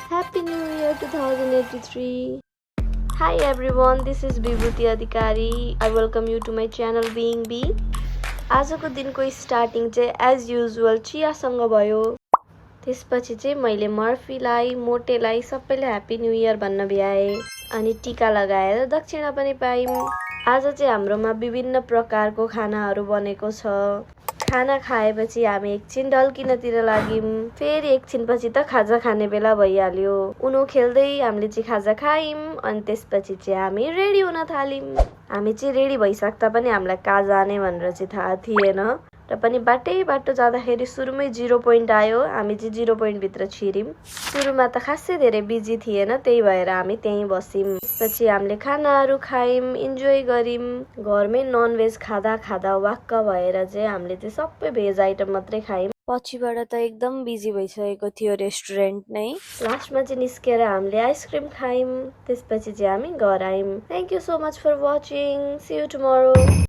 Happy New Year 2083. Hi everyone, this is Vibhuti Adhikari. I welcome you to my channel Being Bee. आजको दिनको starting चाहिँ as usual चियासँग भयो। त्यसपछि चाहिँ मैले मर्फीलाई, मोटेलाई सबैले ह्यापी न्यू इयर भन्न भ्याए अनि टीका लगाएर दक्षिणा पनि पायौं। आज चाहिँ हाम्रोमा विभिन्न प्रकारको खानाहरू बनेको छ। खाना खाएपछि हामी एकछिन ढल्किनतिर लाग्यौं। फेरि एकछिनपछि त खाजा खाने बेला भइहाल्यो। उनो खेल्दै हामीले चाहिँ खाजा खायौं अनि त्यसपछि चाहिँ हामी रेडी हुन थाल्यौं। हामी चाहिँ रेडी भइसक्दा पनि हामीलाई कहाँ जाने भनेर चाहिँ थाहा थिएन र पनि बाटो जाँदाखेरि सुरुमै 0 पोइन्ट आयो। हामी चाहिँ 0 पोइन्ट भित्र छिर्यौं। सुरुमा त खासै धेरै बिजी थिएन, त्यही भएर हामी त्यहीँ बस्यौं। त्यसपछि हामीले खानाहरू खायौं, इन्जोय गर्यौं। घरमै ननभेज खाँदा खाँदा वाक्क भएर चाहिँ हामीले चाहिँ सबै भेज आइटम मात्रै खायौं। पछिबाट त एकदम बिजी भइसकेको थियो रेस्टुरेन्ट नै। लास्टमा चाहिँ निस्केर हामीले आइसक्रिम खायौं। त्यसपछि चाहिँ हामी घर आयौं। Thank you so much for watching. See you tomorrow.